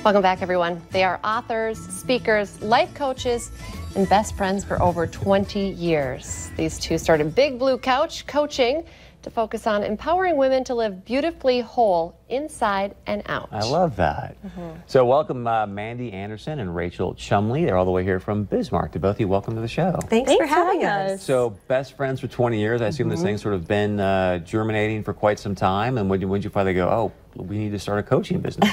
Welcome back, everyone. They are authors, speakers, life coaches, and best friends for over 20 years. These two started Big Blue Couch Coaching to focus on empowering women to live beautifully whole inside and out. I love that. So welcome Mandy Anderson and Rachel Chumley. They're all the way here from Bismarck. To both of you, welcome to the show. Thanks for having us. So best friends for 20 years. I assume this thing's sort of been germinating for quite some time. And when did you finally go, oh, we need to start a coaching business?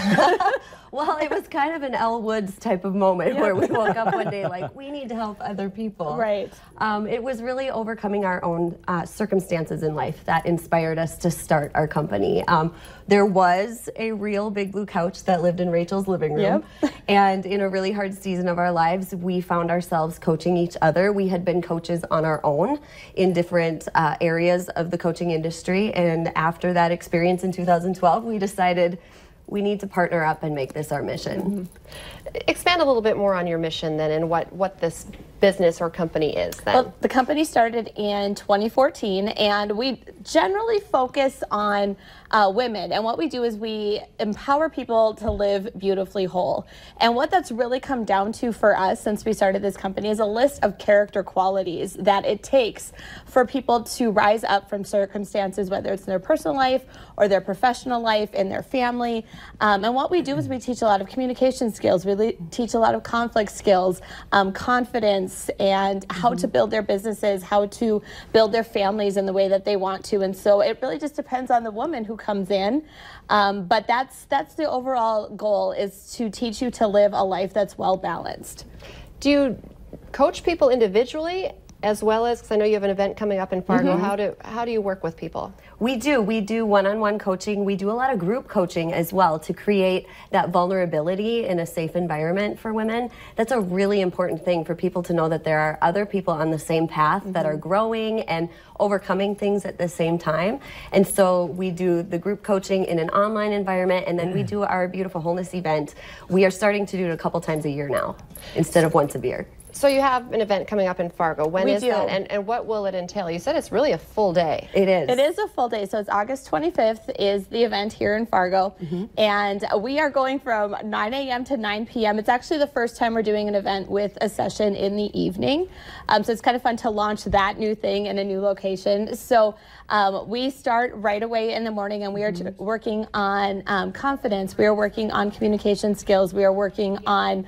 Well, it was kind of an Elle Woods type of moment where we woke up one day like, we need to help other people. Right. It was really overcoming our own circumstances in life that inspired us to start our company. There was a real Big Blue Couch that lived in Rachel's living room. Yep. And in a really hard season of our lives, we found ourselves coaching each other. We had been coaches on our own in different areas of the coaching industry. And after that experience in 2012, we decided we need to partner up and make this our mission. Expand a little bit more on your mission then, and what this business or company is then. Well, the company started in 2014, and we generally focus on women. And what we do is we empower people to live beautifully whole. And what that's really come down to for us since we started this company is a list of character qualities that it takes for people to rise up from circumstances, whether it's in their personal life or their professional life, in their family. And what we do is we teach a lot of communication skills. We teach a lot of conflict skills, confidence, and how to build their businesses, how to build their families in the way that they want to. And so it really just depends on the woman who comes in. But that's the overall goal, is to teach you to live a life that's well balanced. Do you coach people individually as well as, because I know you have an event coming up in Fargo, how do you work with people? We do one-on-one coaching. We do a lot of group coaching as well to create that vulnerability in a safe environment for women. That's a really important thing for people to know, that there are other people on the same path that are growing and overcoming things at the same time. And so we do the group coaching in an online environment, and then we do our Beautiful Wholeness event. We are starting to do it a couple times a year now instead of once a year. So you have an event coming up in Fargo. When is that, and what will it entail? You said it's really a full day. It is. It is a full day. So it's August 25th is the event here in Fargo. And we are going from 9 a.m. to 9 p.m. It's actually the first time we're doing an event with a session in the evening. So it's kind of fun to launch that new thing in a new location. So we start right away in the morning, and we are working on confidence. We are working on communication skills. We are working on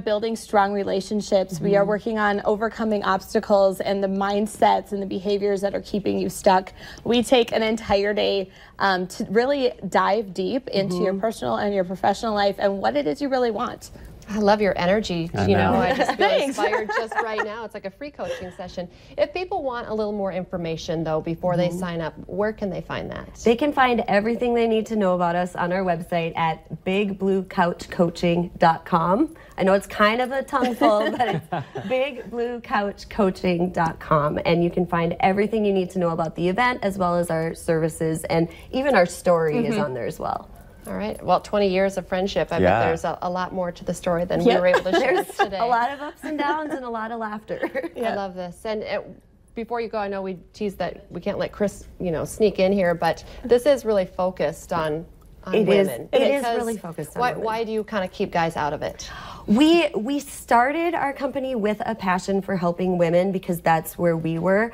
building strong relationships. We are working on overcoming obstacles and the mindsets and the behaviors that are keeping you stuck. We take an entire day to really dive deep into your personal and your professional life and what it is you really want. I love your energy. You know, I just feel Thanks. inspired just right now. It's like a free coaching session. If people want a little more information, though, before they sign up, where can they find that? They can find everything they need to know about us on our website at bigbluecouchcoaching.com. I know it's kind of a tongueful, but it's bigbluecouchcoaching.com. And you can find everything you need to know about the event, as well as our services, and even our story is on there as well. All right. Well, 20 years of friendship. I bet there's a lot more to the story than we were able to share today. A lot of ups and downs and a lot of laughter. I love this. And before you go, I know we teased that we can't let Chris, sneak in here, but this is really focused on women. It is really focused on women. Why do you kind of keep guys out of it? We started our company with a passion for helping women because that's where we were.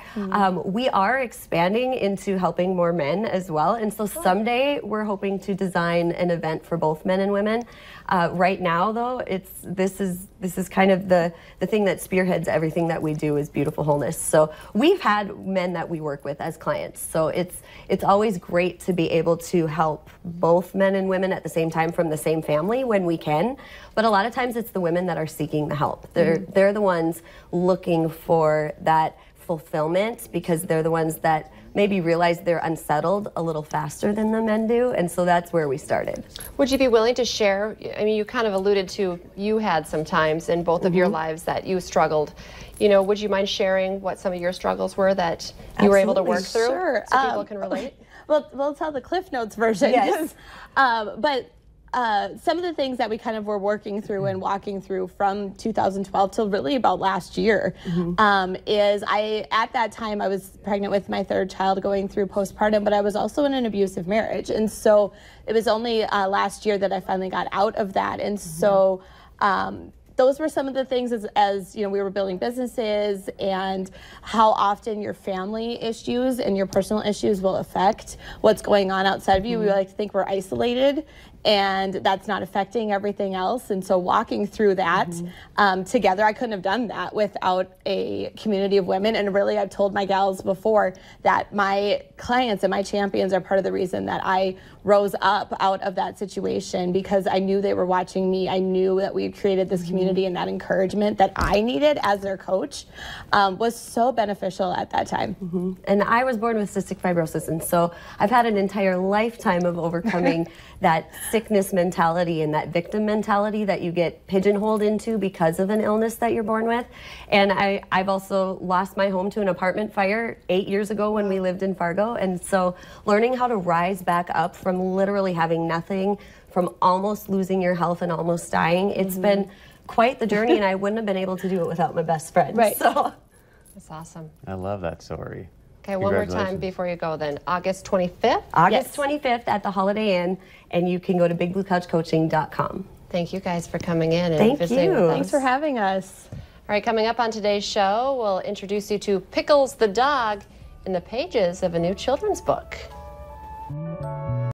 We are expanding into helping more men as well, and so someday we're hoping to design an event for both men and women. Right now, though, this is kind of the thing that spearheads everything that we do is Beautiful Wholeness. So we've had men that we work with as clients. So it's always great to be able to help both men and women at the same time from the same family when we can. But a lot of times it's the women that are seeking the help. They're the ones looking for that fulfillment because they're the ones that maybe realize they're unsettled a little faster than the men do, and so that's where we started. Would you be willing to share, I mean, you kind of alluded to you had some times in both of your lives that you struggled. Would you mind sharing what some of your struggles were that you were able to work through? Sure. So people can relate? We'll tell the Cliff Notes version. Yes. But some of the things that we kind of were working through and walking through from 2012 till really about last year is at that time I was pregnant with my third child going through postpartum, but I was also in an abusive marriage. And so it was only last year that I finally got out of that. And so those were some of the things as you know, we were building businesses, and how often your family issues and your personal issues will affect what's going on outside of you. We like to think we're isolated, and that's not affecting everything else. And so walking through that together, I couldn't have done that without a community of women. And really, I've told my gals before that my clients and my champions are part of the reason that I rose up out of that situation, because I knew they were watching me. I knew that we had created this community, and that encouragement that I needed as their coach was so beneficial at that time. And I was born with cystic fibrosis, and so I've had an entire lifetime of overcoming that sickness mentality and that victim mentality that you get pigeonholed into because of an illness that you're born with. And I've also lost my home to an apartment fire 8 years ago when we lived in Fargo. And so learning how to rise back up from literally having nothing, from almost losing your health and almost dying, it's been quite the journey, and I wouldn't have been able to do it without my best friend. Right. So That's awesome. I love that story. Okay, one more time before you go then. August 25th? August 25th at the Holiday Inn, and you can go to bigbluecouchcoaching.com. Thank you guys for coming in and Thank visiting you. with us. Thanks for having us. All right, coming up on today's show, we'll introduce you to Pickles the dog in the pages of a new children's book.